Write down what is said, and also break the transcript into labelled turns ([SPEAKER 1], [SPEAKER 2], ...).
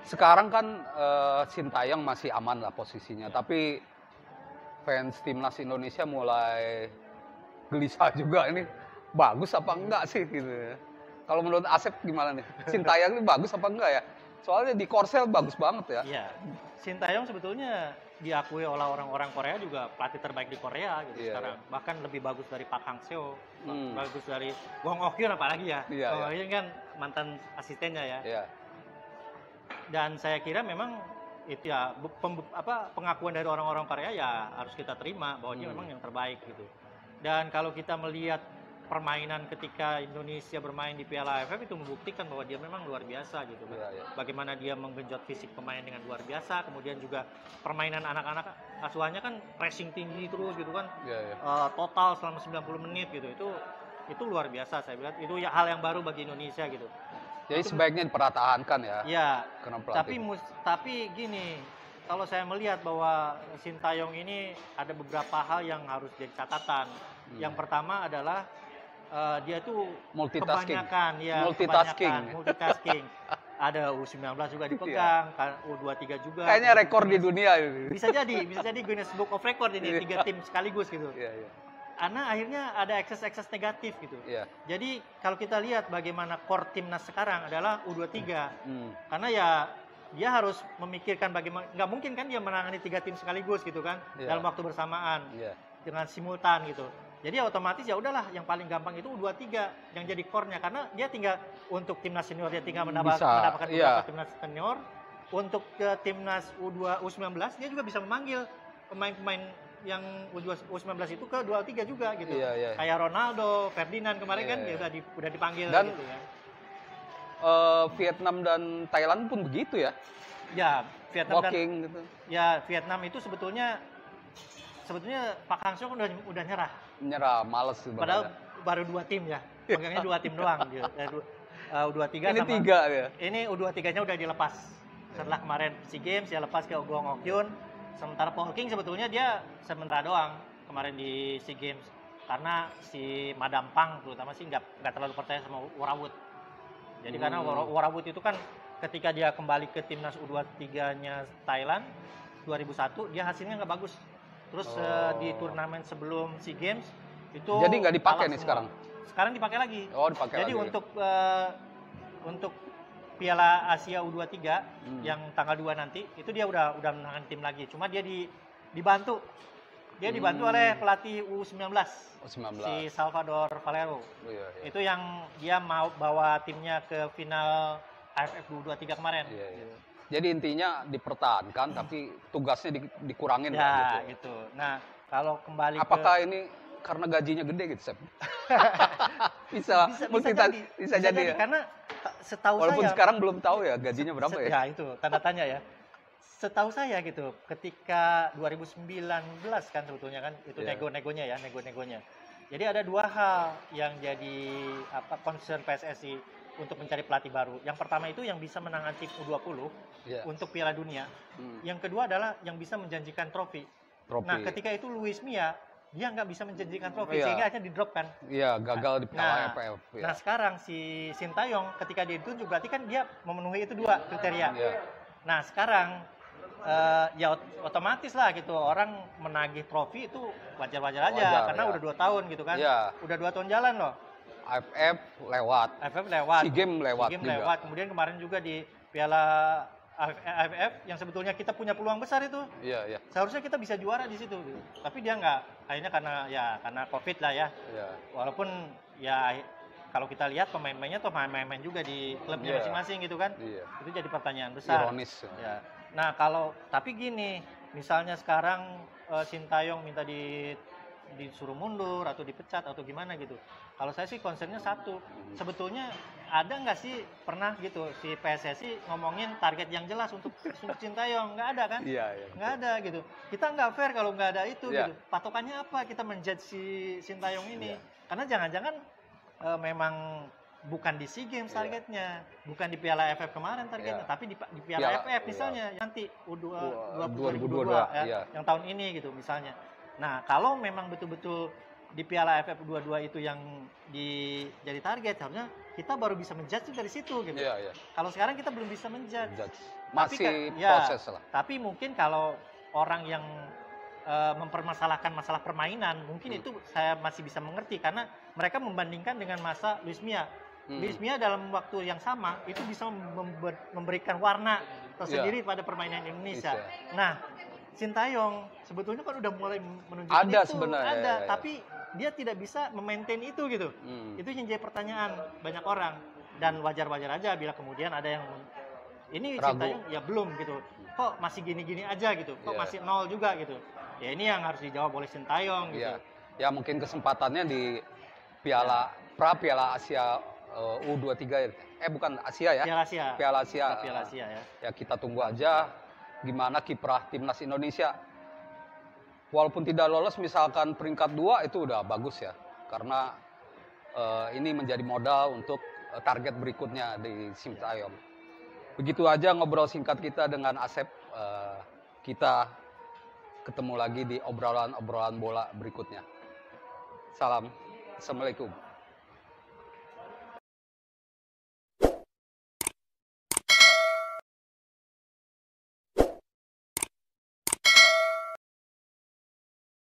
[SPEAKER 1] Sekarang kan Sintayong masih aman lah posisinya, tapi fans timnas Indonesia mulai gelisah juga ini bagus apa enggak sih gitu ya. Kalau menurut Asep gimana nih? Sintayong ini bagus apa enggak ya? Soalnya di Korsel bagus banget ya.
[SPEAKER 2] Iya, Sintayong sebetulnya diakui oleh orang-orang Korea juga pelatih terbaik di Korea gitu sekarang. Bahkan lebih bagus dari Park Hang-seo, bagus dari Wong Ok-hyun apalagi ya. Wong Ok-hyun kan mantan asistennya ya.
[SPEAKER 1] Iya.
[SPEAKER 2] Dan saya kira memang itu ya pengakuan dari orang-orang Korea ya harus kita terima bahwa dia memang yang terbaik gitu. Dan kalau kita melihat permainan ketika Indonesia bermain di Piala AFF itu membuktikan bahwa dia memang luar biasa gitu kan. Bagaimana dia menggenjot fisik pemain dengan luar biasa, kemudian juga permainan anak-anak asuhannya kan pressing tinggi terus gitu kan. Total selama 90 menit gitu. Itu luar biasa saya bilang. Itu ya hal yang baru bagi Indonesia gitu.
[SPEAKER 1] Jadi sebaiknya dipertahankan ya.
[SPEAKER 2] Ya. Tapi gini, kalau saya melihat bahwa Sintayong ini ada beberapa hal yang harus jadi catatan. Yang pertama adalah dia tuh kebanyakan multitasking. Ada U19 juga dipegang, U23 juga.
[SPEAKER 1] Kayaknya rekor di dunia ini.
[SPEAKER 2] Bisa jadi Guinness Book of Record ini 3 tim sekaligus gitu. Karena akhirnya ada ekses negatif gitu. Jadi kalau kita lihat bagaimana core timnas sekarang adalah U23. Karena ya dia harus memikirkan bagaimana, nggak mungkin kan dia menangani 3 tim sekaligus gitu kan dalam waktu bersamaan dengan simultan gitu. Jadi otomatis ya udahlah yang paling gampang itu U23 yang jadi core-nya karena dia tinggal untuk timnas senior dia tinggal mendapatkan beberapa timnas senior. Untuk ke timnas U19 dia juga bisa memanggil pemain-pemain yang U19 itu ke 23 juga gitu. Kayak Ronaldo, Ferdinand kemarin kan dia udah dipanggil dan, gitu ya.
[SPEAKER 1] Vietnam dan Thailand pun begitu ya.
[SPEAKER 2] Ya, Vietnam
[SPEAKER 1] gitu.
[SPEAKER 2] Ya, Vietnam itu sebetulnya Park Hang-seo udah nyerah,
[SPEAKER 1] males sebenarnya.
[SPEAKER 2] Padahal baru 2 tim ya. Pegangnya 2 tim doang gitu. U23
[SPEAKER 1] ini
[SPEAKER 2] sama
[SPEAKER 1] 3 ya.
[SPEAKER 2] Ini U23-nya udah dilepas. Setelah kemarin SEA Games ya lepas ke Wong Ok-hyun. Sementara Paul King sebetulnya dia sementara doang kemarin di SEA Games. Karena si Madam Pang terutama sih nggak terlalu percaya sama Worawut. Jadi karena Worawut itu kan ketika dia kembali ke timnas U23-nya Thailand 2001 dia hasilnya nggak bagus. Terus di turnamen sebelum SEA Games itu
[SPEAKER 1] jadi nggak dipakai nih sekarang?
[SPEAKER 2] Sekarang dipakai lagi.
[SPEAKER 1] Dipakai
[SPEAKER 2] jadi
[SPEAKER 1] lagi.
[SPEAKER 2] Untuk Piala Asia U23 yang tanggal 2 nanti itu dia udah menangkan tim lagi. Cuma dia dibantu. Dia dibantu oleh pelatih U19. Si Salvador Valero. Itu yang dia mau bawa timnya ke final AFF U23 kemarin.
[SPEAKER 1] Jadi intinya dipertahankan tapi tugasnya dikurangin
[SPEAKER 2] gitu. Nah, kalau kembali
[SPEAKER 1] apakah ini karena gajinya gede gitu, Sep? bisa jadi ya.
[SPEAKER 2] Karena setahu
[SPEAKER 1] walaupun
[SPEAKER 2] saya
[SPEAKER 1] sekarang belum tahu ya gajinya berapa ya.
[SPEAKER 2] Ya itu tanda tanya ya. Setahu saya gitu, ketika 2019 kan sebetulnya kan itu nego-negonya. Jadi ada 2 hal yang jadi concern PSSI untuk mencari pelatih baru. Yang pertama itu yang bisa menangani tim U20 untuk Piala Dunia. Yang kedua adalah yang bisa menjanjikan trofi. Nah, ketika itu Luis Mia dia nggak bisa menjanjikan trofi sehingga akhirnya di-drop kan.
[SPEAKER 1] Gagal di Piala AFF.
[SPEAKER 2] Nah, sekarang si Sintayong ketika dia ditunjuk berarti kan dia memenuhi itu 2 kriteria. Nah, sekarang ya otomatis lah gitu orang menagih trofi itu wajar-wajar aja karena udah 2 tahun gitu kan. Udah 2 tahun jalan loh.
[SPEAKER 1] AFF lewat. SEA Games lewat.
[SPEAKER 2] Kemudian kemarin juga di Piala AFF yang sebetulnya kita punya peluang besar itu. Seharusnya kita bisa juara di situ. Tapi dia nggak. Akhirnya karena Covid lah ya. Walaupun ya kalau kita lihat pemain-pemainnya tuh main-main juga di klubnya masing-masing gitu kan. Itu jadi pertanyaan besar.
[SPEAKER 1] Ironis.
[SPEAKER 2] Nah, tapi gini, misalnya sekarang Sintayong minta disuruh mundur atau dipecat atau gimana gitu. Kalau saya sih concernnya satu, sebetulnya ada nggak sih pernah gitu si PSSI ngomongin target yang jelas untuk Sintayong? Nggak ada kan? Nggak ada gitu. Kita nggak fair kalau nggak ada itu gitu. Patokannya apa kita menjudge si Sintayong ini? Karena jangan-jangan memang bukan di SEA Games targetnya, bukan di Piala AFF kemarin targetnya, tapi di Piala AFF misalnya nanti U2022 yang tahun ini gitu misalnya. Nah, kalau memang betul-betul di Piala AFF U22 itu yang jadi target, harusnya kita baru bisa menjudge dari situ gitu. Kalau sekarang kita belum bisa menjudge.
[SPEAKER 1] Masih proses lah.
[SPEAKER 2] Tapi mungkin kalau orang yang mempermasalahkan masalah permainan, mungkin itu saya masih bisa mengerti karena mereka membandingkan dengan masa Luis Mia. Luis Mia dalam waktu yang sama itu bisa memberikan warna tersendiri pada permainan Indonesia. Nah, Sintayong sebetulnya kan udah mulai menunjukkan
[SPEAKER 1] ada
[SPEAKER 2] itu,
[SPEAKER 1] sebenarnya,
[SPEAKER 2] tapi dia tidak bisa memaintain itu gitu. Itu yang jadi pertanyaan banyak orang, dan wajar-wajar aja bila kemudian ada yang ini Sintayong ya belum gitu. Kok masih gini-gini aja gitu. Kok masih nol juga gitu. Ya ini yang harus dijawab oleh Sintayong gitu.
[SPEAKER 1] Ya mungkin kesempatannya di Piala Asia U23 bukan Asia ya. Piala Asia
[SPEAKER 2] ya.
[SPEAKER 1] Ya kita tunggu aja gimana kiprah timnas Indonesia. Walaupun tidak lolos misalkan peringkat 2 itu udah bagus ya. Karena ini menjadi modal untuk target berikutnya di Sintayong. Begitu aja ngobrol singkat kita dengan Asep. Kita ketemu lagi di obrolan bola berikutnya. Salam. Assalamualaikum.